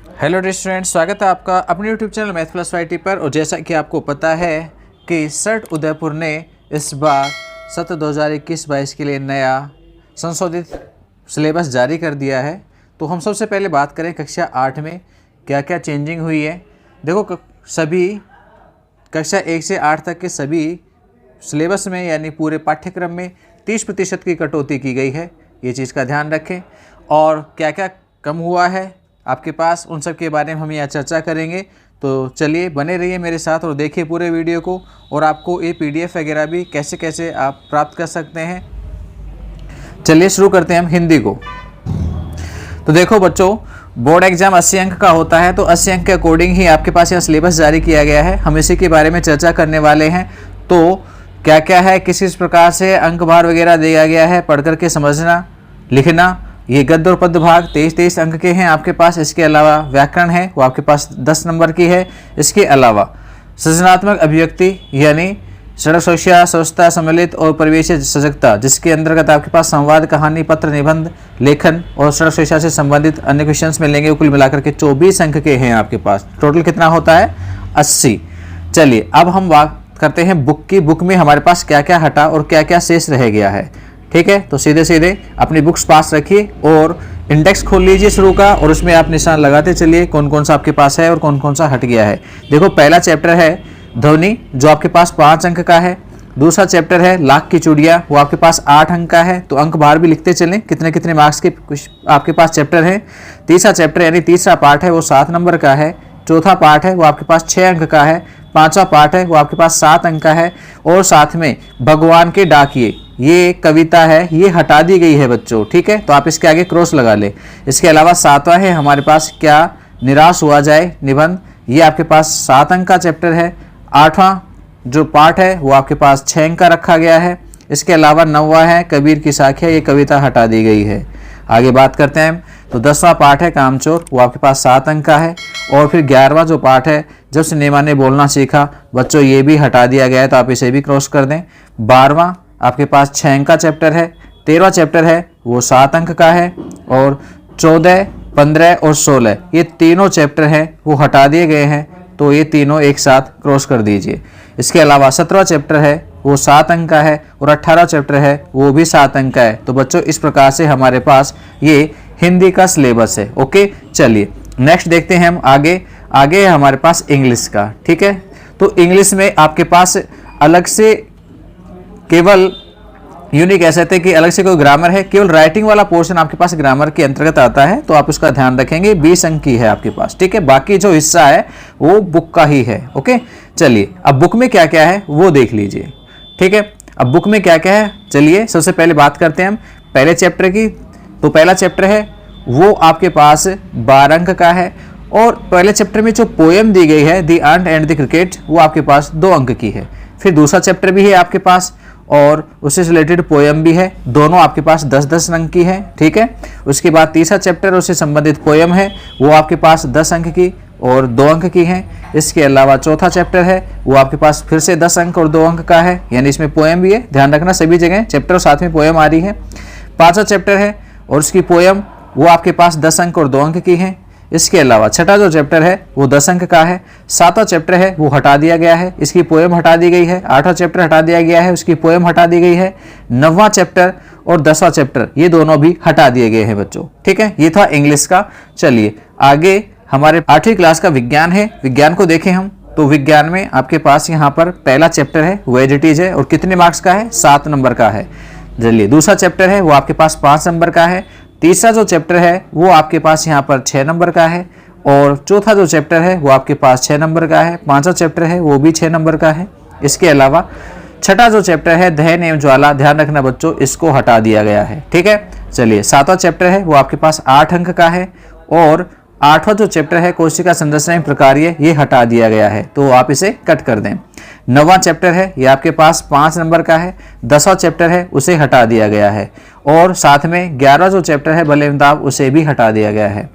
Hello dear students, स्वागत है आपका अपने YouTube channel math plus Y T पर। और जैसा कि आपको पता है कि सर्ट उदयपुर ने इस बार सत्र 2021-22 के लिए नया संशोधित सिलेबस जारी कर दिया है। तो हम सबसे पहले बात करें कक्षा 8 में क्या क्या चेंजिंग हुई है। देखो सभी कक्षा 1 से 8 तक के सभी सिलेबस में यानी पूरे पाठ्यक्रम में 30% की कटौती की गई है। ये चीज़ का ध्यान रखें। और क्या क्या कम हुआ है आपके पास, उन सब के बारे में हम यहाँ चर्चा करेंगे। तो चलिए बने रहिए मेरे साथ और देखिए पूरे वीडियो को। और आपको ये PDF वगैरह भी कैसे कैसे आप प्राप्त कर सकते हैं। चलिए शुरू करते हैं हम हिंदी को। तो देखो बच्चों, बोर्ड एग्जाम 80 अंक का होता है, तो 80 अंक के अकॉर्डिंग ही आपके पास यह सिलेबस जारी किया गया है। हम इसी के बारे में चर्चा करने वाले हैं। तो क्या क्या है, किस प्रकार से अंक भार वगैरह दिया गया है, पढ़ करके समझना, लिखना। ये गद्य और पद्य भाग 23 अंक के हैं आपके पास। इसके अलावा व्याकरण है वो आपके पास 10 नंबर की है। इसके अलावा सृजनात्मक अभिव्यक्ति यानी सड़क सुरक्षा, स्वच्छता, सम्मिलित और परिवेश सजगता, जिसके अंतर्गत आपके पास संवाद, कहानी, पत्र, निबंध, लेखन और सड़क सुरक्षा से संबंधित अन्य क्वेश्चंस मिलेंगे। कुल मिलाकर के 24 अंक के हैं आपके पास। टोटल कितना होता है? 80। चलिए अब हम बात करते हैं बुक की। बुक में हमारे पास क्या क्या हटा और क्या क्या शेष रह गया है। ठीक है, तो सीधे सीधे अपनी बुक्स पास रखिए और इंडेक्स खोल लीजिए शुरू का, और उसमें आप निशान लगाते चलिए कौन कौन सा आपके पास है और कौन कौन सा हट गया है। देखो पहला चैप्टर है ध्वनि, जो आपके पास 5 अंक का है। दूसरा चैप्टर है लाख की चूड़ियाँ, वो आपके पास 8 अंक का है। तो अंक बाहर भी लिखते चलें कितने कितने मार्क्स के कुछ आपके पास चैप्टर हैं। तीसरा चैप्टर यानी तीसरा पार्ट है वो 7 नंबर का है। चौथा पार्ट है वो आपके पास 6 अंक का है। पांचवा पार्ट है वो आपके पास 7 अंक का है। और साथ में भगवान के डाकिए, ये कविता है, ये हटा दी गई है बच्चों। ठीक है, तो आप इसके आगे क्रॉस लगा ले। इसके अलावा 7वां है हमारे पास क्या निराश हुआ जाए निबंध, ये आपके पास 7 अंक का चैप्टर है। 8वां जो पार्ट है वो आपके पास 6 अंक का रखा गया है। इसके अलावा 9वां है कबीर की साखियाँ, ये कविता हटा दी गई है। आगे बात करते हैं तो 10वां पार्ट है कामचोर, वो आपके पास 7 अंक का है। और फिर 11वां जो पार्ट है जब सिनेमा ने बोलना सीखा, बच्चों ये भी हटा दिया गया है, तो आप इसे भी क्रॉस कर दें। 12वां आपके पास 6 अंक का चैप्टर है। 13वां चैप्टर है वो 7 अंक का है। और 14, 15 और 16 ये तीनों चैप्टर हैं वो हटा दिए गए हैं, तो ये तीनों एक साथ क्रॉस कर दीजिए। इसके अलावा 17वां चैप्टर है वो 7 अंक का है और 18वां चैप्टर है वो भी 7 अंक का है। तो बच्चों इस प्रकार से हमारे पास ये हिंदी का सिलेबस है। ओके, चलिए नेक्स्ट देखते हैं हम आगे है हमारे पास इंग्लिश का। ठीक है, तो इंग्लिश में आपके पास अलग से केवल यूनिक कह सकते हैं कि अलग से कोई ग्रामर है। केवल राइटिंग वाला पोर्शन आपके पास ग्रामर के अंतर्गत आता है, तो आप उसका ध्यान रखेंगे। 20 अंक की है आपके पास। ठीक है, बाकी जो हिस्सा है वो बुक का ही है। ओके, चलिए अब बुक में क्या क्या है वो देख लीजिए। ठीक है, अब बुक में क्या क्या है, चलिए सबसे पहले बात करते हैं हम पहले चैप्टर की। तो पहला चैप्टर है वो आपके पास 12 अंक का है। और पहले चैप्टर में जो पोएम दी गई है the ant and the cricket, वो आपके पास 2 अंक की है। फिर दूसरा चैप्टर भी है आपके पास और उससे रिलेटेड पोएम भी है, दोनों आपके पास 10-10 अंक की है। ठीक है, उसके बाद तीसरा चैप्टर उससे संबंधित पोएम है, वो आपके पास 10 अंक की और 2 अंक की है। इसके अलावा चौथा चैप्टर है वो आपके पास फिर से 10 अंक और 2 अंक का है, यानी इसमें पोएम भी है। ध्यान रखना सभी जगह चैप्टर और साथ में पोएम आ रही है। पांचवा चैप्टर है और उसकी पोएम वो आपके पास 10 अंक और 2 अंक की है। इसके अलावा छठा जो चैप्टर है वो 10 अंक का है। 7वां चैप्टर है वो हटा दिया गया है, इसकी पोएम हटा दी गई है। 8वां चैप्टर हटा दिया गया है, उसकी पोएम हटा दी गई है। 9वां चैप्टर और 10वां चैप्टर ये दोनों भी हटा दिए गए हैं बच्चों। ठीक है, ये था इंग्लिश का। चलिए आगे हमारे 8वीं क्लास का विज्ञान है। विज्ञान को देखें हम तो विज्ञान में आपके पास यहाँ पर पहला चैप्टर है वो एडिटीज है और कितने मार्क्स का है? 7 नंबर का है। चलिए दूसरा चैप्टर है वो आपके पास 5 नंबर का है। तीसरा जो चैप्टर है वो आपके पास यहाँ पर 6 नंबर का है। और चौथा जो चैप्टर है वो आपके पास 6 नंबर का है। पांचवा चैप्टर है वो भी 6 नंबर का है। इसके अलावा छठा जो चैप्टर है दहन एवं ज्वाला, ध्यान रखना बच्चों इसको हटा दिया गया है। ठीक है, चलिए 7वां चैप्टर है वो आपके पास 8 अंक का है। और 8वां जो चैप्टर है कोशिका संरचना एवं प्रकार्य, ये हटा दिया गया है, तो आप इसे कट कर दें। 9वां चैप्टर है ये आपके पास 5 नंबर का है। 10वां चैप्टर है उसे हटा दिया गया है। और साथ में 11वां जो चैप्टर है बल एवं दाब, उसे भी हटा दिया गया है।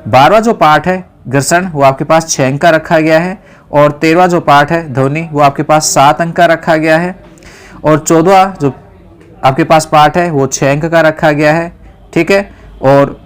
12वां जो पार्ट है घर्षण, वो आपके पास 6 अंक का रखा गया है। और 13वां जो पार्ट है ध्वनि, वो आपके पास 7 अंक का रखा गया है। और 14वां जो आपके पास पार्ट है वो 6 अंक का रखा गया है। ठीक है, और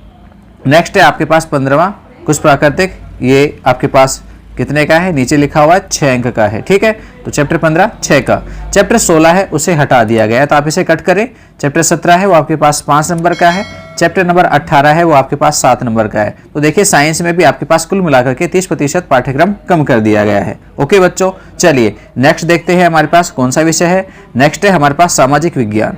नेक्स्ट है आपके पास 15वां कुछ प्राकृतिक, ये आपके पास कितने का है, नीचे लिखा हुआ है 6 अंक का है। ठीक है, तो चैप्टर 15 6 का। चैप्टर 16 है उसे हटा दिया गया है, तो आप इसे कट करें। चैप्टर 17 है वो आपके पास 5 नंबर का है। चैप्टर नंबर 18 है वो आपके पास 7 नंबर का है। तो देखिए साइंस में भी आपके पास कुल मिलाकर के 30% पाठ्यक्रम कम कर दिया गया है। ओके बच्चों, चलिए नेक्स्ट देखते हैं हमारे पास कौन सा विषय है। नेक्स्ट है हमारे पास सामाजिक विज्ञान।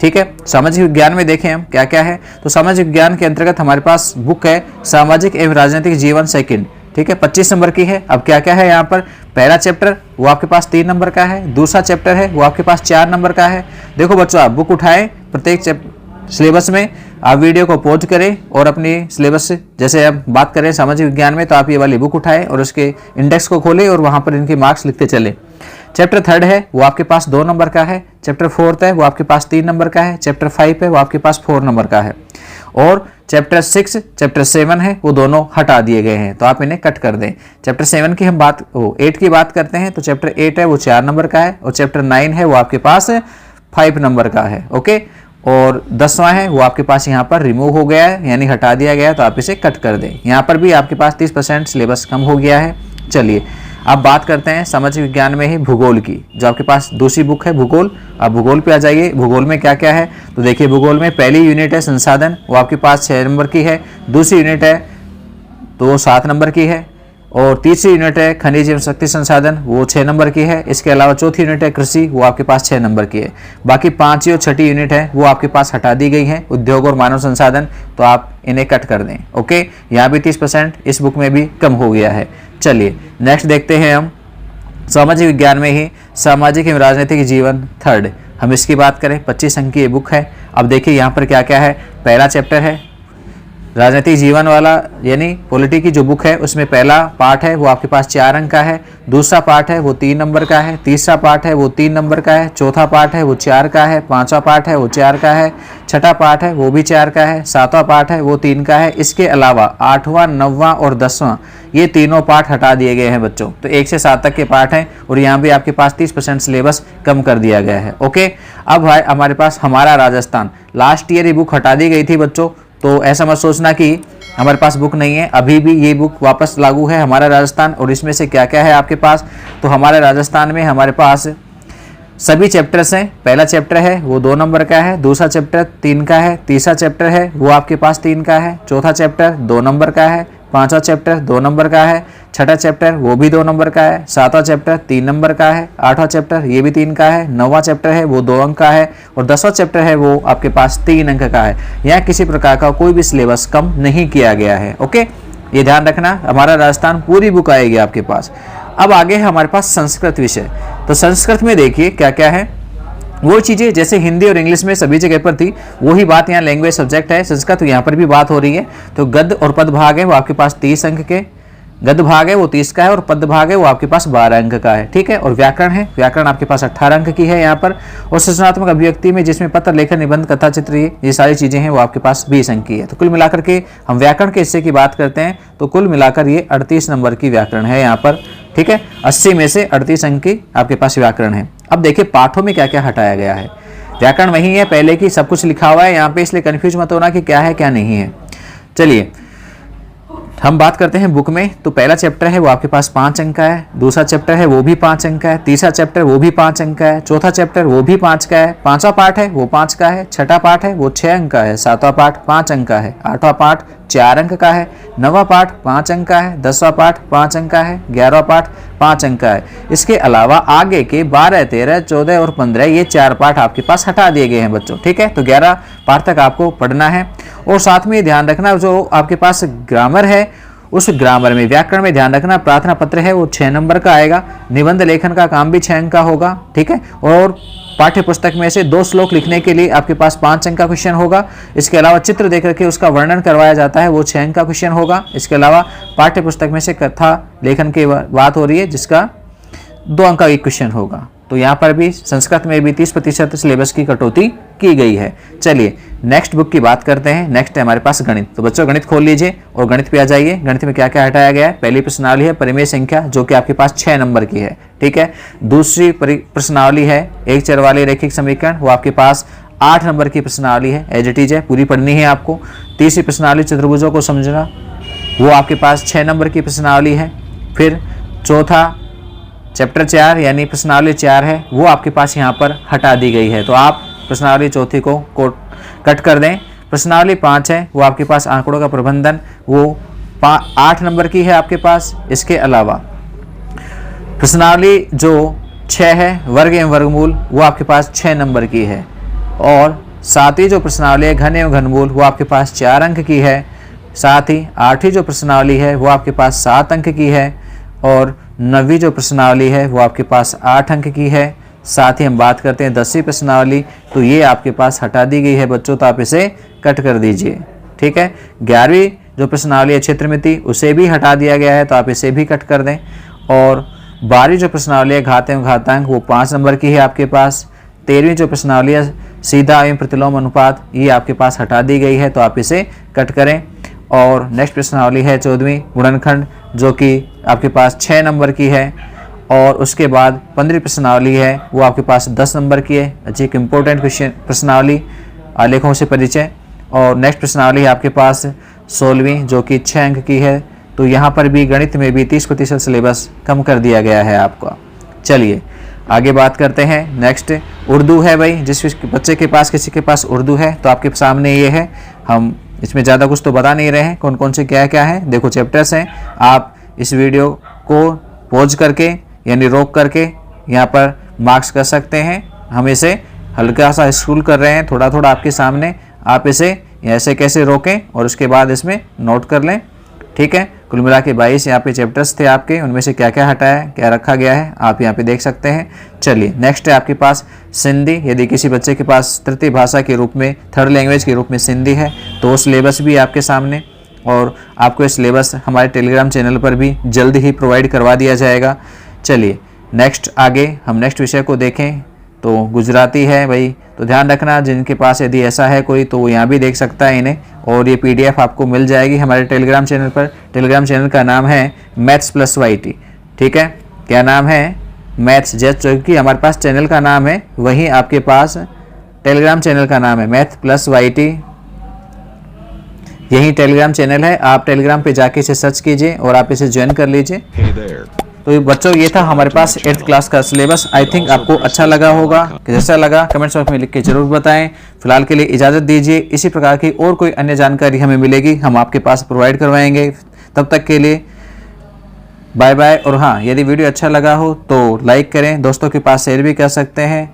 ठीक है, सामाजिक विज्ञान में देखें हम क्या क्या है। तो सामाजिक विज्ञान के अंतर्गत हमारे पास बुक है सामाजिक एवं राजनीतिक जीवन सेकंड। ठीक है, 25 नंबर की है। अब क्या क्या है यहाँ पर, पहला चैप्टर वो आपके पास 3 नंबर का है, दूसरा चैप्टर है वो आपके पास 4 नंबर का है। देखो बच्चों, आप बुक उठाएं, प्रत्येक सिलेबस में आप वीडियो को पॉज करें और अपनी सिलेबस से, जैसे आप बात करें सामाजिक विज्ञान में, तो आप ये वाली बुक उठाएं और उसके इंडेक्स को खोलें और वहाँ पर इनके मार्क्स लिखते चलें। चैप्टर 3 है वो आपके पास 2 नंबर का है। चैप्टर 4 है वो आपके पास 3 नंबर का है। चैप्टर 5 है वो आपके पास 4 नंबर का है। और चैप्टर 6 चैप्टर 7 है वो दोनों हटा दिए गए हैं, तो आप इन्हें कट कर दें। चैप्टर 7 की हम 8 की बात करते हैं, तो चैप्टर 8 है वो 4 नंबर का है। और चैप्टर 9 है वो आपके पास 5 नंबर का है। ओके, और 10वां है वो आपके पास यहाँ पर रिमूव हो गया है, यानी हटा दिया गया है, तो आप इसे कट कर दें। यहाँ पर भी आपके पास 30% सिलेबस कम हो गया है। चलिए अब बात करते हैं सामाजिक विज्ञान में ही भूगोल की, जो आपके पास दूसरी बुक है भूगोल। आप भूगोल पे आ जाइए। भूगोल में क्या क्या है, तो देखिए भूगोल में पहली यूनिट है संसाधन, वो आपके पास 6 नंबर की है। दूसरी यूनिट है तो वो 7 नंबर की है। और तीसरी यूनिट है खनिज एवं शक्ति संसाधन, वो 6 नंबर की है। इसके अलावा चौथी यूनिट है कृषि, वो आपके पास 6 नंबर की है। बाकी 5वीं और 6ठी यूनिट है वो आपके पास हटा दी गई है, उद्योग और मानव संसाधन, तो आप इन्हें कट कर दें। ओके, यहाँ भी 30% इस बुक में भी कम हो गया है। चलिए नेक्स्ट देखते हैं हम सामाजिक विज्ञान में ही सामाजिक एवं राजनीतिक जीवन 3rd, हम इसकी बात करें। 25 अंक की ये बुक है। अब देखिए यहाँ पर क्या क्या है। पहला चैप्टर है राजनीतिक जीवन वाला, यानी पॉलिटी की जो बुक है उसमें पहला पार्ट है वो आपके पास 4 अंक का है। दूसरा पार्ट है वो 3 नंबर का है। तीसरा पार्ट है वो 3 नंबर का है। चौथा पार्ट है वो 4 का है। 5वां पार्ट है वो 4 का है। 6ठा पार्ट है वो भी 4 का है। 7वां पार्ट है वो 3 का है। इसके अलावा 8वां 9वां और 10वां ये तीनों पार्ट हटा दिए गए हैं बच्चों, तो 1 से 7 तक के पार्ट हैं। और यहाँ भी आपके पास 30% सिलेबस कम कर दिया गया है। ओके, अब भाई हमारे पास हमारा राजस्थान, लास्ट ईयर ये बुक हटा दी गई थी बच्चों, तो ऐसा मत सोचना कि हमारे पास बुक नहीं है। अभी भी ये बुक वापस लागू है हमारा राजस्थान। और इसमें से क्या क्या है आपके पास, तो हमारे राजस्थान में हमारे पास सभी चैप्टर्स हैं। पहला चैप्टर है वो 2 नंबर का है। दूसरा चैप्टर 3 का है। तीसरा चैप्टर है वो आपके पास 3 का है। चौथा चैप्टर 2 नंबर का है। 5वां चैप्टर 2 नंबर का है। 6ठा चैप्टर वो भी 2 नंबर का है। 7वां चैप्टर 3 नंबर का है। 8वां चैप्टर ये भी 3 का है। 9वां चैप्टर है वो 2 अंक का है। और 10वां चैप्टर है वो आपके पास 3 अंक का है। यहाँ किसी प्रकार का कोई भी सिलेबस कम नहीं किया गया है। ओके, ये ध्यान रखना, हमारा राजस्थान पूरी बुक आएगी आपके पास। अब आगे है हमारे पास संस्कृत विषय। तो संस्कृत में देखिए क्या क्या है, वो चीज़ें जैसे हिंदी और इंग्लिश में सभी जगह पर थी वही बात यहाँ लैंग्वेज सब्जेक्ट है संस्कृत, तो यहाँ पर भी बात हो रही है। तो गद्य और पद भाग है वो आपके पास 30 अंक के, गद्य भाग है वो 30 का है और पद भाग है वो आपके पास 12 अंक का है। ठीक है, और व्याकरण है, व्याकरण आपके पास 18 अंक की है यहाँ पर। और सृजनात्मक अभिव्यक्ति में जिसमें पत्र लेखन निबंध कथा चित्र ये सारी चीज़ें हैं वो आपके पास 20 अंक की है। तो कुल मिलाकर के हम व्याकरण के हिस्से की बात करते हैं तो कुल मिलाकर ये 38 नंबर की व्याकरण है यहाँ पर। ठीक है, 80 में से 38 अंक की आपके पास व्याकरण है। अब देखिए पाठों में क्या क्या हटाया गया है। व्याकरण वही है पहले की, सब कुछ लिखा हुआ है यहाँ पे, इसलिए कंफ्यूज मत होना कि क्या है क्या नहीं है। चलिए हम बात करते हैं बुक में। तो पहला चैप्टर है वो आपके पास 5 अंक का है। दूसरा चैप्टर है वो भी 5 अंक का है। तीसरा चैप्टर वो भी 5 अंक का है। चौथा चैप्टर वो भी 5 का है। 5वां पार्ट है वो 5 का है। 6ठा पार्ट है वो 6 अंक का है। 7वां पार्ट 5 अंक का है। 8वां पार्ट 4 अंक का है। 9वां पार्ट 5 अंक का है। 10वां पार्ट 5 अंक का है। 11वां पार्ट 5 अंक का है। इसके अलावा आगे के 12, 13, 14 और 15 ये 4 पार्ट आपके पास हटा दिए गए हैं बच्चों। ठीक है, तो 11 पार्ट तक आपको पढ़ना है। और साथ में ध्यान रखना जो आपके पास ग्रामर है उस ग्रामर में, व्याकरण में ध्यान रखना प्रार्थना पत्र है वो 6 नंबर का आएगा। निबंध लेखन का काम भी 6 अंक का होगा। ठीक है, और पाठ्य पुस्तक में से 2 श्लोक लिखने के लिए आपके पास 5 अंक का क्वेश्चन होगा। इसके अलावा चित्र देख करके उसका वर्णन करवाया जाता है वो 6 अंक का क्वेश्चन होगा। इसके अलावा पाठ्य पुस्तक में से कथा लेखन की बात हो रही है जिसका 2 अंक का एक क्वेश्चन होगा। तो यहाँ पर भी संस्कृत में भी 30% सिलेबस की कटौती की गई है। चलिए नेक्स्ट बुक की बात करते हैं। नेक्स्ट है हमारे पास गणित। तो बच्चों गणित खोल लीजिए और गणित पे आ जाइए। गणित में क्या क्या हटाया गया है। पहली प्रश्नावली है परिमेय संख्या जो कि आपके पास 6 नंबर की है। ठीक है, दूसरी प्रश्नावली है एक चर वाले रैखिक समीकरण, वो आपके पास 8 नंबर की प्रश्नावली है। एज इट इज है, पूरी पढ़नी है आपको। तीसरी प्रश्नावली चतुर्भुजों को समझना, वो आपके पास 6 नंबर की प्रश्नावली है। फिर चौथा चैप्टर 4 यानी प्रश्नावली 4 है, वो आपके पास यहाँ पर हटा दी गई है, तो आप प्रश्नावली चौथी को कट कर दें। प्रश्नावली 5 है, वो आपके पास आंकड़ों का प्रबंधन, वो 8 नंबर की है आपके पास। इसके अलावा प्रश्नावली जो 6 है, वर्ग एवं वर्गमूल, वो आपके पास 6 नंबर की है। और सातवीं जो प्रश्नावली है, घन एवं घनमूल, वो आपके पास 4 अंक की है। साथ ही आठवीं जो प्रश्नावली है, वो आपके पास 7 अंक की है। और 9वीं जो प्रश्नावली है, वो आपके पास 8 अंक की है। साथ ही हम बात करते हैं 10वीं प्रश्नावली, तो ये आपके पास हटा दी गई है बच्चों, तो आप इसे कट कर दीजिए। ठीक है। 11वीं जो प्रश्नावली है क्षेत्रमिति, उसे भी हटा दिया गया है, तो आप इसे भी कट कर दें। और 12वीं जो प्रश्नावली है घात एवं घातांक, वो 5 नंबर की है आपके पास। 13वीं जो प्रश्नावली है सीधा एवं प्रतिलोम अनुपात, ये आपके पास हटा दी गई है, तो आप इसे कट करें। और नेक्स्ट प्रश्नावली है 14वीं गुणनखंड, जो कि आपके पास 6 नंबर की है। और उसके बाद 15वीं प्रश्नावली है, वो आपके पास 10 नंबर की है। अच्छी एक इम्पोर्टेंट क्वेश्चन प्रश्नावली, आलेखों से परिचय। और नेक्स्ट प्रश्नावली है आपके पास 16वीं, जो कि 6 अंक की है। तो यहाँ पर भी गणित में भी 30% सिलेबस कम कर दिया गया है आपका। चलिए आगे बात करते हैं। नेक्स्ट उर्दू है भाई, जिस बच्चे के पास किसी के पास उर्दू है, तो आपके सामने ये है। हम इसमें ज़्यादा कुछ तो बता नहीं रहे हैं, कौन कौन से क्या क्या है। देखो चैप्टर्स हैं, आप इस वीडियो को पॉज करके यानी रोक करके यहाँ पर मार्क्स कर सकते हैं। हम इसे हल्का सा स्क्रॉल कर रहे हैं थोड़ा थोड़ा आपके सामने, आप इसे ऐसे कैसे रोकें और उसके बाद इसमें नोट कर लें। ठीक है। कुल मिला के 22 यहाँ पे चैप्टर्स थे आपके, उनमें से क्या क्या हटाया है, क्या रखा गया है, आप यहाँ पे देख सकते हैं। चलिए नेक्स्ट है आपके पास सिंधी। यदि किसी बच्चे के पास तृतीय भाषा के रूप में, थर्ड लैंग्वेज के रूप में सिंधी है, तो वो सिलेबस भी आपके सामने, और आपको ये सिलेबस हमारे टेलीग्राम चैनल पर भी जल्द ही प्रोवाइड करवा दिया जाएगा। चलिए नेक्स्ट आगे हम नेक्स्ट विषय को देखें। तो गुजराती है भाई, तो ध्यान रखना जिनके पास यदि ऐसा है कोई, तो वो यहाँ भी देख सकता है इन्हें, और ये PDF आपको मिल जाएगी हमारे टेलीग्राम चैनल पर। टेलीग्राम चैनल का नाम है Maths+YT। ठीक है। क्या नाम है? मैथ्स, जैसे कि हमारे पास चैनल का नाम है, वहीं आपके पास टेलीग्राम चैनल का नाम है Maths+YT। यही टेलीग्राम चैनल है, आप टेलीग्राम पे जाके इसे सर्च कीजिए और आप इसे ज्वाइन कर लीजिए। तो बच्चों ये था हमारे पास 8th क्लास का सिलेबस। आई थिंक आपको अच्छा लगा होगा। जैसा लगा कमेंट्स बॉक्स में लिख के जरूर बताएं। फिलहाल के लिए इजाज़त दीजिए। इसी प्रकार की और कोई अन्य जानकारी हमें मिलेगी, हम आपके पास प्रोवाइड करवाएंगे। तब तक के लिए बाय बाय। और हाँ, यदि वीडियो अच्छा लगा हो तो लाइक करें, दोस्तों के पास शेयर भी कर सकते हैं।